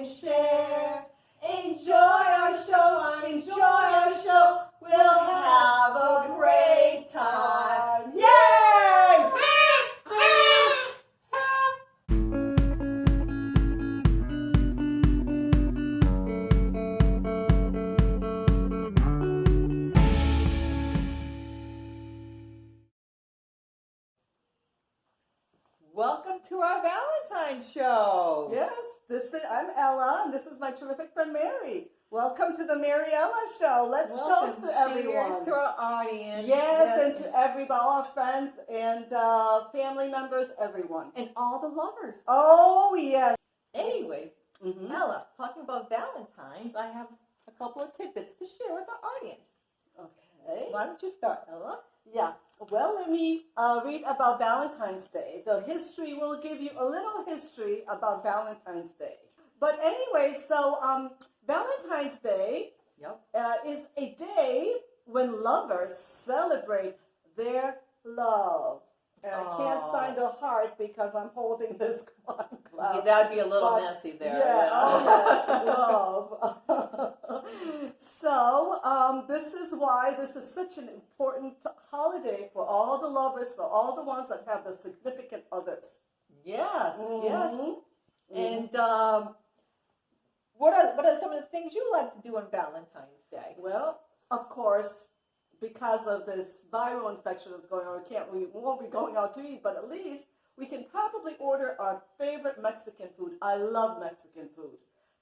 and share. Enjoy our show, enjoy our show. We'll have a great time. Yay! Welcome to our Valentine show. Yes, I'm Ella, and this is my terrific friend Merri. Welcome to the Merri Ella Show. Let's toast to everyone. Cheers to our audience. Yes, and to everybody, all our friends and family members, everyone. And all the lovers. Oh, yes. Anyways, Ella, talking about Valentines, I have a couple of tidbits to share with our audience. Okay. Why don't you start, Ella? Yeah. Well, let me read about Valentine's Day. The history will give you a little history about Valentine's Day. But anyway, so Valentine's Day is a day when lovers celebrate their love. And I can't sign the heart because I'm holding this wine glass. Yeah, that would be a little messy there. Yeah, oh yes, love. So this is why this is such an important holiday for all the lovers, for all the ones that have the significant others. Yes, yes. And what are some of the things you like to do on Valentine's Day? Well, of course, because of this viral infection that's going on, we won't be going out to eat, but at least we can probably order our favorite Mexican food. I love Mexican food.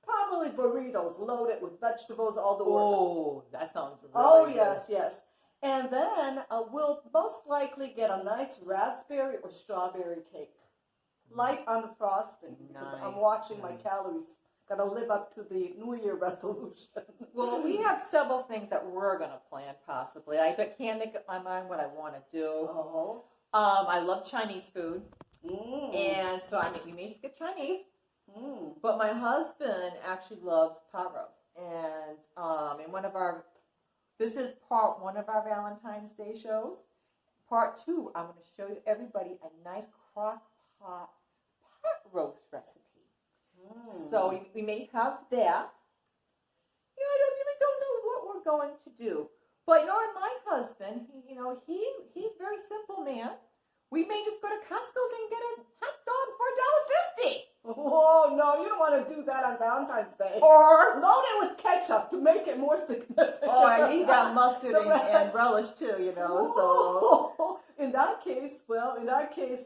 Probably burritos loaded with vegetables, all the works. Oh, that sounds really good. Yes. And then we'll most likely get a nice raspberry or strawberry cake. Light on the frosting, because I'm watching my calories. Got to live up to the New Year resolution. Well, we have several things that we're going to plan, possibly. I can't make up my mind what I want to do. Oh. I love Chinese food. And so we may just get Chinese. But my husband actually loves pot roast. And this is part one of our Valentine's Day shows. Part two, I'm going to show you everybody a nice crock pot roast recipe. So we may have that. I really don't know what we're going to do. But my husband, he's a very simple man. We may just go to Costco's and get a hot dog for $1.50. Oh, no, you don't want to do that on Valentine's Day. Or load it with ketchup to make it more significant. Oh, I need that mustard and relish too, So in that case,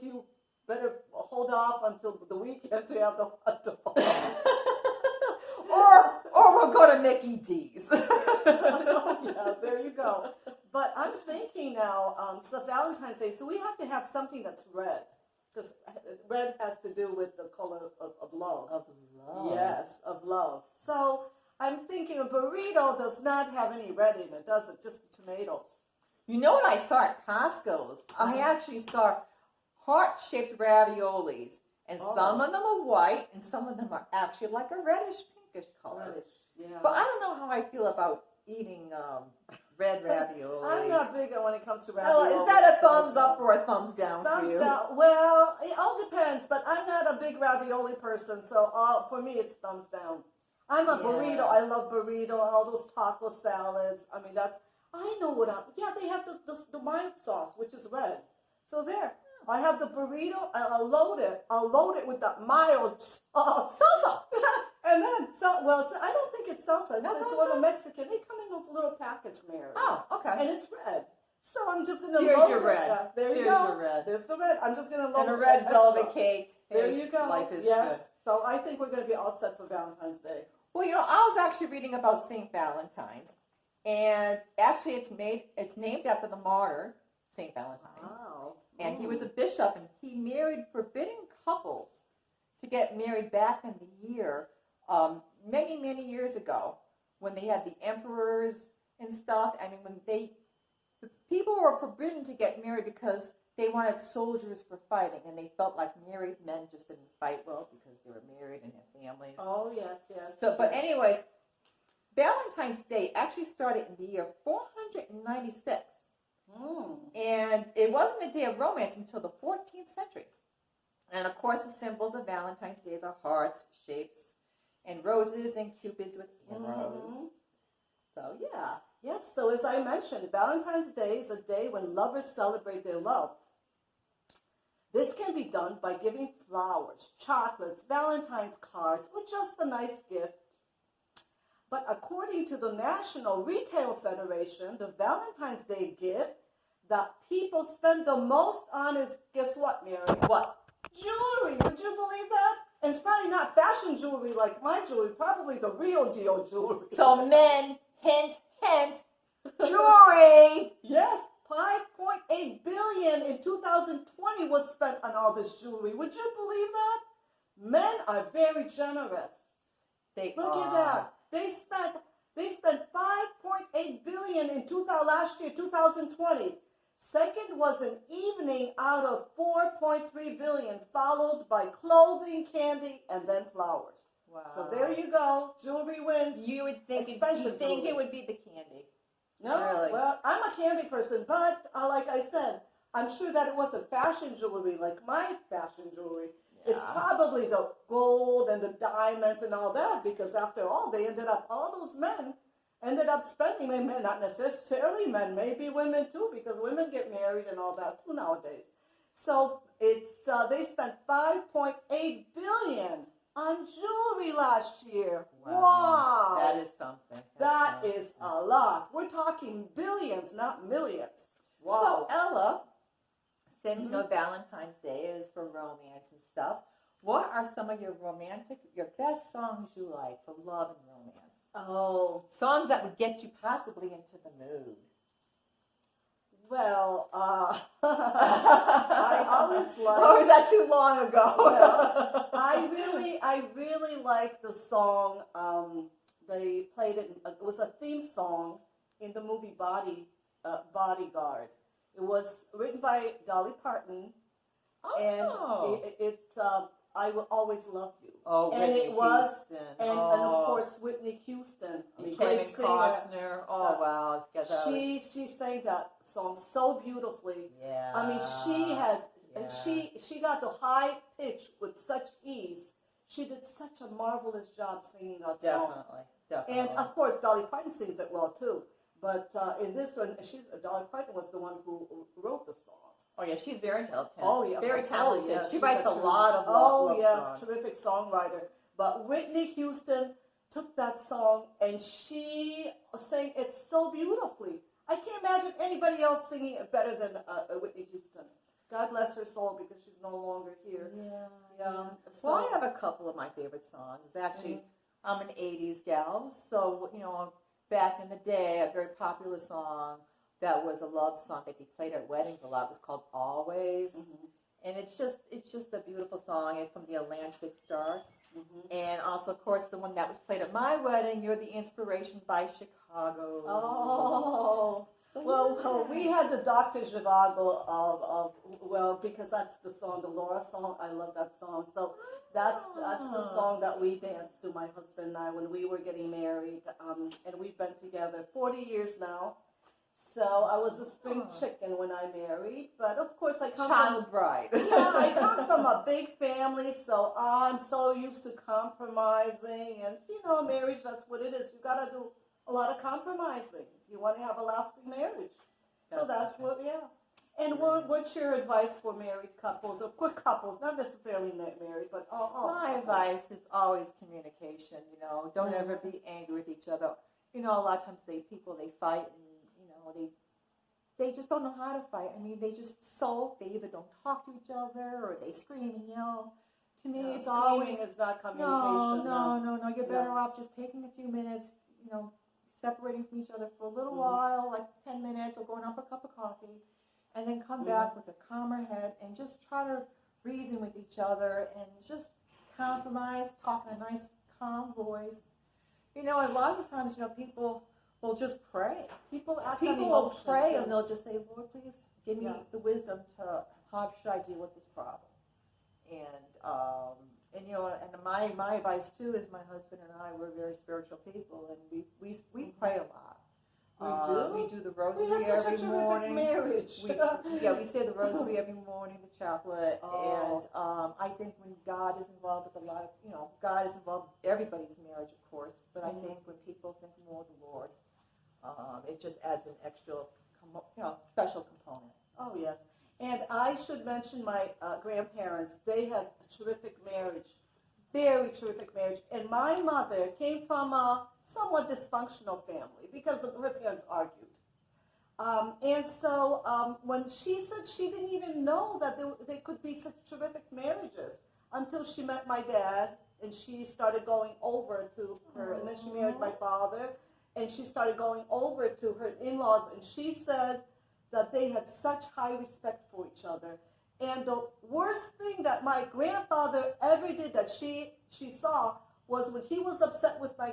you better hold off until the weekend to have the hot dog. or we'll go to Mickey D's. Yeah, there you go. But I'm thinking now, so Valentine's Day, so we have to have something that's red. Because red has to do with the color of love. Of love. Yes, of love. So I'm thinking a burrito does not have any red in it, does it? Just the tomatoes. You know what I saw at Costco's? I actually saw heart-shaped raviolis. And some of them are white, and some of them are actually like a reddish, pinkish color. Reddish, yeah. But I don't know how I feel about eating red ravioli. I'm not big when it comes to ravioli. Is that a thumbs up or a thumbs down for you? Thumbs down. Well, it all depends, but I'm not a big ravioli person, so for me it's thumbs down. I'm a burrito. I love burrito, all those taco salads. I mean, they have the mild sauce, which is red. So there. I have the burrito, and I'll load it with that mild sauce. Salsa! And then, I don't think it's salsa. It's a little Mexican. They come in those little packets, Mary. Oh, okay. And it's red. So I'm just going to load There's your it. red. Yeah, There's go. your red. There's the red. I'm just going to load it. And a red velvet cake. There you go. Life is yes. good. So I think we're going to be all set for Valentine's Day. Well, I was actually reading about St. Valentine's. And actually it's named after the martyr, St. Valentine's. Wow. And he was a bishop, and he married forbidden couples to get married back in the year, many, many years ago, when they had the emperors and stuff. I mean, the people were forbidden to get married because they wanted soldiers for fighting, and they felt like married men just didn't fight well because they were married and had families. Oh, yes. So, but anyways, Valentine's Day actually started in the year 496. And it wasn't a day of romance until the 14th century. And of course, the symbols of Valentine's Day are hearts, shapes, and roses and cupids with arrows. Mm-hmm. So, yeah. Yes, so as I mentioned, Valentine's Day is a day when lovers celebrate their love. This can be done by giving flowers, chocolates, Valentine's cards, or just a nice gift. But according to the National Retail Federation, the Valentine's Day gift that people spend the most on is, guess what, Mary? What? Jewelry. Would you believe that? And it's probably not fashion jewelry like my jewelry, probably the real deal jewelry. So men, hint, hint, jewelry. Yes, 5.8 billion in 2020 was spent on all this jewelry. Would you believe that? Men are very generous. Look at that. They spent 5.8 billion in last year, 2020. Second was an evening out of 4.3 billion, followed by clothing, candy, and then flowers. Wow. So there you go. Jewelry wins. You would think Expensive jewelry. it would be the candy. No, Really? well, I'm a candy person, but like I said, I'm sure that it wasn't fashion jewelry like my fashion jewelry. Yeah. It's probably the gold and the diamonds and all that, because after all, all those men ended up spending, men, not necessarily men, maybe women too, because women get married and all that too nowadays. So they spent 5.8 billion on jewelry last year. Wow. That is something. That is a lot. We're talking billions, not millions. Wow. So Ella, since you know Valentine's Day is for romance and stuff, what are some of your best songs you like for love and romance? Oh. Songs that would get you possibly into the mood. Well, I always like. Oh, is that too long ago? Well, I really like the song. They played it. It was a theme song in the movie Bodyguard. It was written by Dolly Parton, and it's "I Will Always Love You." Oh, and Whitney it was, Houston. and of course Whitney Houston, Kevin Costner. Oh wow, she sang that song so beautifully. Yeah. I mean, and she got the high pitch with such ease. She did such a marvelous job singing that song. Definitely. And of course, Dolly Parton sings it well too. But in this one, Dolly Parton was the one who wrote the song. Oh yeah, she's very talented. Oh yeah, very talented. Yes. She writes a lot of love songs. Terrific songwriter. But Whitney Houston took that song and she sang it so beautifully. I can't imagine anybody else singing it better than Whitney Houston. God bless her soul, because she's no longer here. Yeah. So, well, I have a couple of my favorite songs. Actually, I'm an 80s gal, so back in the day, a very popular song that was a love song that they played at weddings a lot was called "Always," and it's just a beautiful song. It's from the Atlantic Star, and also, of course, the one that was played at my wedding, "You're the Inspiration" by Chicago. Oh. Well, we had the Dr. Zhivago because that's the song, the Laura song. I love that song. So that's the song that we danced to, my husband and I, when we were getting married. And we've been together 40 years now. So I was a spring chicken when I married, but of course I come Child bride. I come from a big family, so I'm so used to compromising. And marriage, that's what it is. You got to do a lot of compromising. You want to have a lasting marriage. So that's what, And what's your advice for married couples, or quick couples, not necessarily married, but My advice is always communication. Don't ever be angry with each other. A lot of times people fight, and they just don't know how to fight. I mean, they just sulk. They either don't talk to each other or they scream and yell. To me, it's always is not communication. No. You're better off just taking a few minutes, separating from each other for a little while, like 10 minutes, or going out for a cup of coffee, and then come back with a calmer head and just try to reason with each other and just compromise, talk in a nice, calm voice. A lot of times, people will just pray. People will pray and they'll just say, "Lord, please give me the wisdom to how should I deal with this problem." And my advice too is, my husband and I, we're very spiritual people, and we pray a lot. We do? We do the We rosary have such a every terrific morning. marriage. We say the rosary every morning, the chaplet, Oh. and I think when God is involved with a lot of, God is involved with everybody's marriage, of course, but I think when people think more of the Lord, it just adds an extra, special component. Oh, yes. And I should mention my grandparents. They had a terrific marriage, very terrific marriage. And my mother came from a somewhat dysfunctional family because her parents argued. And so when she said she didn't even know that there could be such terrific marriages until she met my dad, and she started going over to her, and then she married my father, and she started going over to her in-laws, and she said that they had such high respect for each other. And the worst thing that my grandfather ever did that she saw was when he was upset with my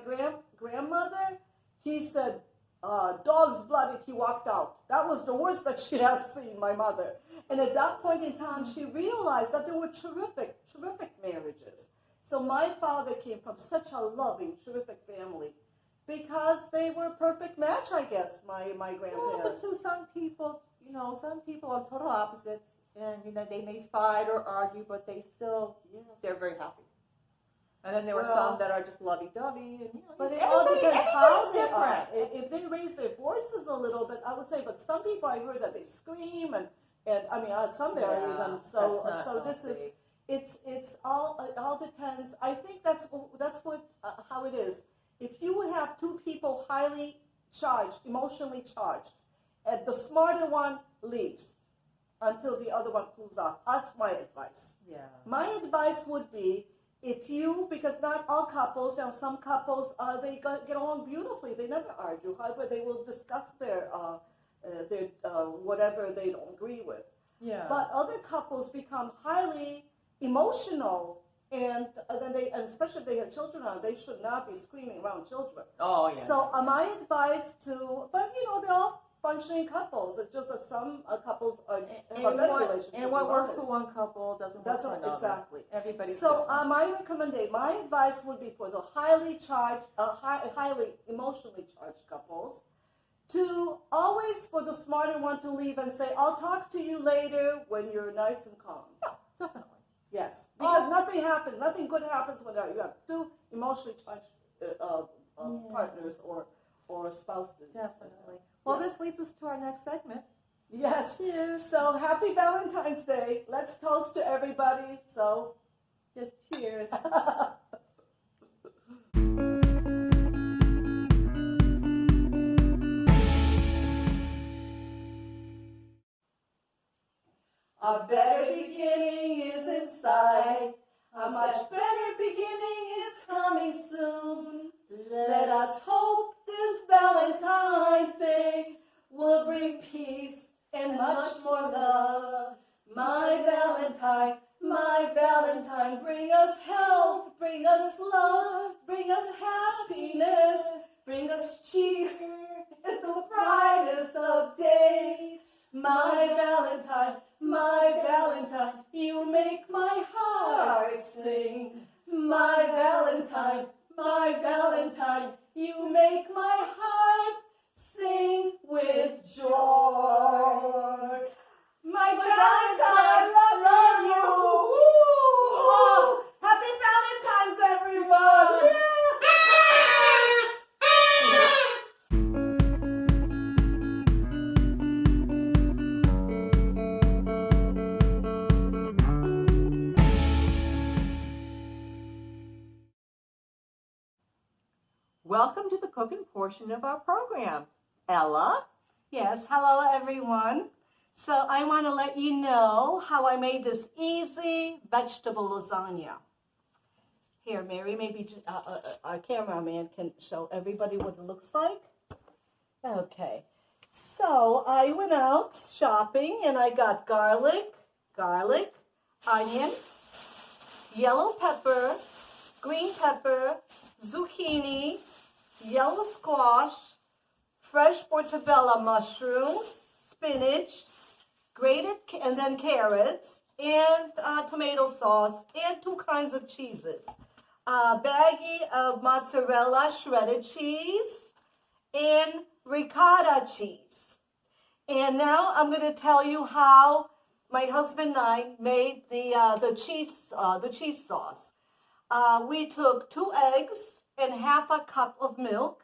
grandmother, he said, dog's blooded, he walked out. That was the worst that she has seen, my mother. And at that point in time, she realized that there were terrific, terrific marriages. So my father came from such a loving, terrific family because they were a perfect match, I guess, my grandparents. Also, too, some people are total opposites, and they may fight or argue, but they're very happy. And then there were some that are just lovey-dovey, and but it all depends how they are. different. If they raise their voices a little bit, I would say. But some people I heard that they scream, and I mean, some there are even so. This is it all depends. I think that's what how it is. If you have two people highly charged, emotionally charged, and the smarter one leaves until the other one cools off. That's my advice. Yeah. My advice would be, because not all couples, some couples, they get along beautifully. They never argue. However, they will discuss their whatever they don't agree with. Yeah. But other couples become highly emotional, and then and especially if they have children on, they should not be screaming around children. Oh, yeah. So my advice but they're all functioning couples. It's just that some couples have a better relationship. And what works for one couple doesn't work for another. Exactly. Everybody's so my advice would be for the highly charged, highly emotionally charged couples, to always for the smarter one to leave and say, "I'll talk to you later when you're nice and calm." Yeah, definitely. Yes, because nothing good happens when you have two emotionally charged partners or spouses. Definitely. Well, this leads us to our next segment. Yes. Cheers. So happy Valentine's Day. Let's toast to everybody. So Just cheers. a better beginning is in sight. A much better beginning is coming soon. Let us hope this Valentine's Day will bring peace and much more love. My Valentine, bring us health, bring us love, bring us happiness, bring us cheer in the brightest of days. My Valentine, you make my heart sing. My Valentine, you make my heart sing with joy. My Valentine, love you. Woo! Happy Valentine's, everyone. Yeah. Welcome to the cooking portion of our program. Ella? Yes, hello everyone. So I want to let you know how I made this easy vegetable lasagna. Here, Merri, maybe our cameraman can show everybody what it looks like. Okay, so I went out shopping and I got garlic, onion, yellow pepper, green pepper, zucchini, yellow squash, fresh portabella mushrooms, spinach, grated and then carrots, and tomato sauce, and 2 kinds of cheeses. A baggie of mozzarella shredded cheese, and ricotta cheese. And now I'm going to tell you how my husband and I made the cheese sauce. We took 2 eggs and half a cup of milk,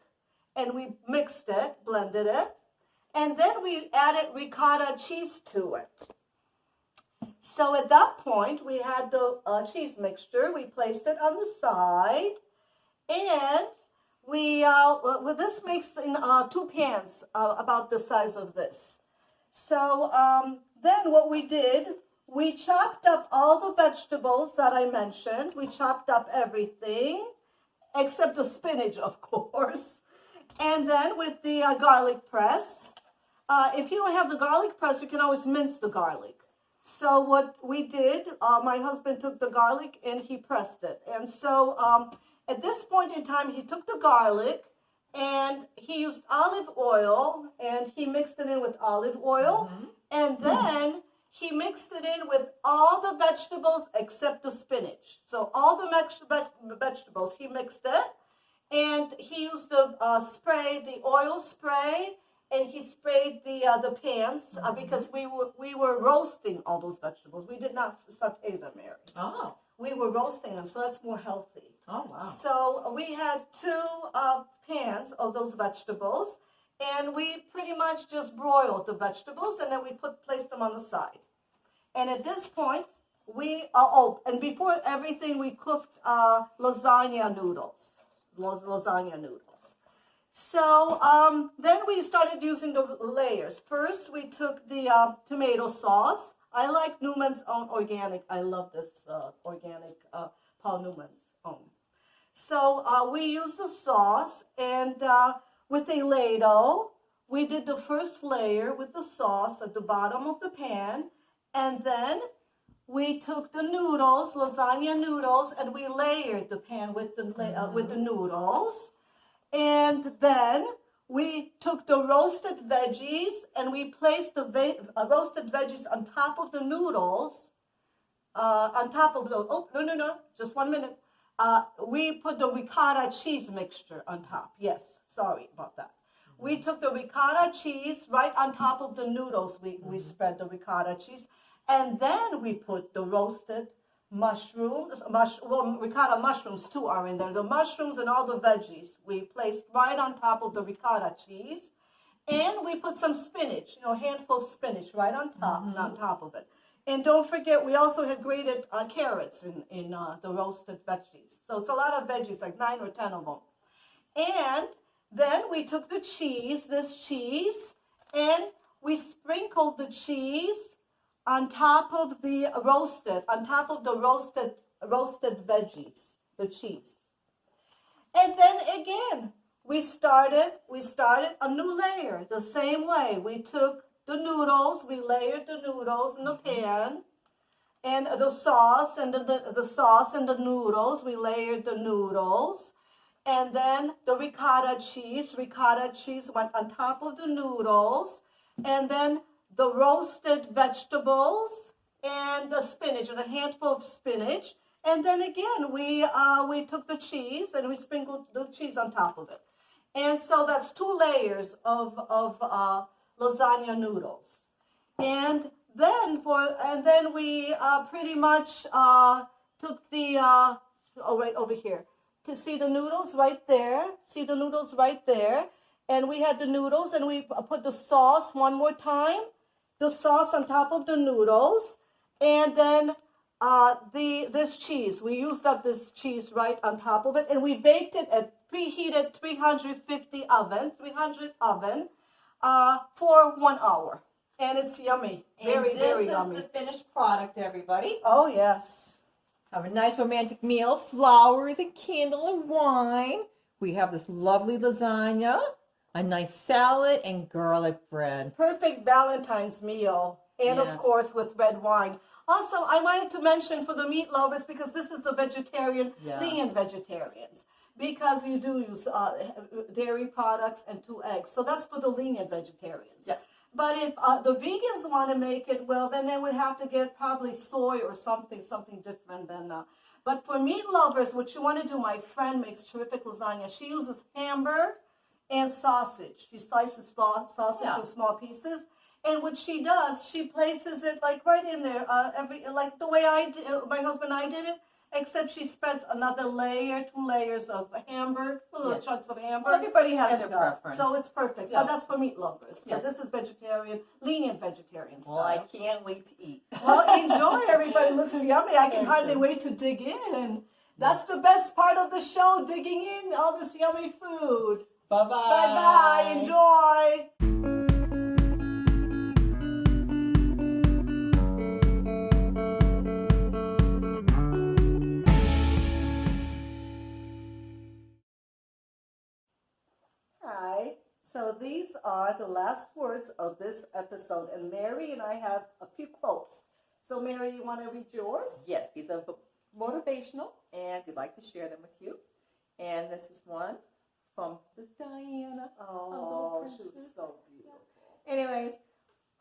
and we mixed it, blended it, and then we added ricotta cheese to it. So at that point, we had the cheese mixture. We placed it on the side, and this makes in 2 pans about the size of this. So then what we did, we chopped up all the vegetables that I mentioned. We chopped up everything except the spinach, of course. And then with the garlic press, if you don't have the garlic press, you can always mince the garlic. So what we did, my husband took the garlic and he pressed it. And so at this point in time, he took the garlic and he used olive oil and he mixed it in with olive oil. Mm-hmm. And then he mixed it in with all the vegetables except the spinach. So all the vegetables, he mixed it. And he used the oil spray, and he sprayed the pans because we were roasting all those vegetables. We did not saute them, Merri. Oh. We were roasting them, so that's more healthy. Oh, wow. So we had 2 pans of those vegetables, and we pretty much just broiled the vegetables, and then we placed them on the side. And at this point, and before everything, we cooked lasagna noodles. So then we started using the layers. First, we took the tomato sauce. I like Newman's Own Organic. I love this organic Paul Newman's Own. So we used the sauce, and with a ladle, we did the first layer with the sauce at the bottom of the pan, and then we took the noodles, lasagna noodles, and we layered the pan with the noodles. And then we took the roasted veggies and we placed the roasted veggies on top of the noodles. Just 1 minute. We put the ricotta cheese mixture on top. Yes, sorry about that. We took the ricotta cheese right on top of the noodles. We spread the ricotta cheese. And then we put the roasted mushrooms, ricotta mushrooms too are in there. The mushrooms and all the veggies we placed right on top of the ricotta cheese. And we put some spinach, a handful of spinach right on top of it. And don't forget, we also had grated carrots in the roasted veggies. So it's a lot of veggies, like 9 or 10 of them. And then we took the cheese, and we sprinkled the cheese on top of the roasted veggies, the cheese. And then again, we started a new layer the same way. We took the noodles, we layered the noodles in the pan, and the sauce and the sauce and the noodles, we layered the noodles. And then the ricotta cheese went on top of the noodles, and then the roasted vegetables and the spinach, and a handful of spinach. And then again, we took the cheese and we sprinkled the cheese on top of it. And so that's 2 layers of lasagna noodles. And then we pretty much took right over here. To see the noodles right there. And we had the noodles, and we put the sauce one more time. The sauce on top of the noodles, and then this cheese. We used up this cheese right on top of it, and we baked it at preheated 300 oven for 1 hour. And it's yummy. Very yummy. This is the finished product, everybody. Oh, yes. Have a nice romantic meal, flowers and candle and wine. We have this lovely lasagna, a nice salad, and garlic bread. Perfect Valentine's meal. And yes, of course, with red wine. Also, I wanted to mention for the meat lovers, because this is the vegetarian, lean vegetarians. Because you do use dairy products and 2 eggs. So that's for the lenient vegetarians. Yes. But if the vegans want to make it, well, then they would have to get probably soy or something different than. But for meat lovers, what you want to do, my friend makes terrific lasagna. She uses Hamburg and sausage. She slices sausage Yeah. in small pieces. And what she does, she places it like right in there, like the way I did, my husband and I did it, except she spreads another layer, 2 layers of hamburger, little Yes. chunks of hamburger. Well, everybody has and their go. preference. So it's perfect. Yeah. So that's for meat lovers. Yes. This is vegetarian, lenient vegetarian style. Well, I can't wait to eat. Well, enjoy, everybody. Looks yummy. I can hardly wait to dig in. That's the best part of the show, digging in all this yummy food. Bye-bye. Bye-bye. Enjoy. Hi. So these are the last words of this episode, and Merri and I have a few quotes. So Merri, you want to read yours? Yes, these are motivational, and we'd like to share them with you. And this is one from Diana. Oh, little she was princess. so beautiful. Anyways,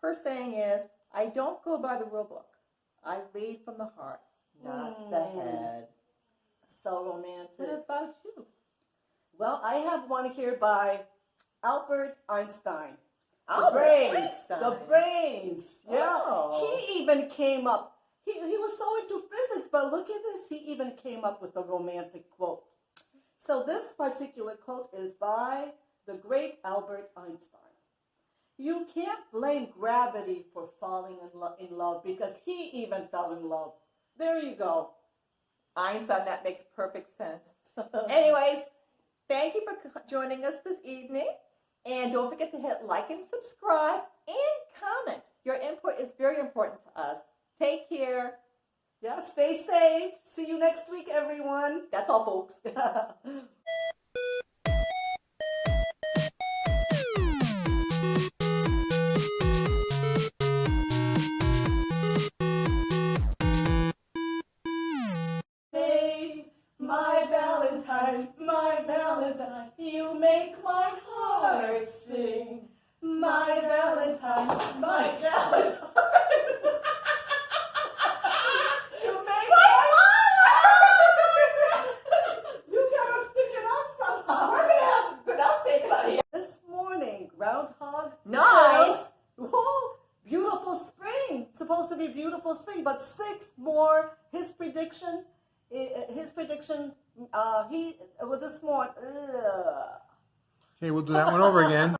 her saying is, I don't go by the rule book. I lead from the heart, not the head. So romantic. What about you? Well, I have one here by Albert Einstein. Albert Einstein. The brains. Yeah. Oh. He even came up. He was so into physics, but look at this. He even came up with a romantic quote. So this particular quote is by the great Albert Einstein. You can't blame gravity for falling in love because he even fell in love. There you go. Einstein, that makes perfect sense. Anyways, thank you for joining us this evening. And don't forget to hit like and subscribe and comment. Your input is very important to us. Take care. Yeah, stay safe. See you next week, everyone. That's all, folks. My Valentine, you make my heart sing. My Valentine, my Valentine. You make my heart. You gotta stick it out somehow. We're going to have some good outtakes on here. This morning, groundhog. Nice. Whoa, beautiful spring. Supposed to be beautiful spring, but 6 more. His prediction. This morning. Okay, we'll do that one over again.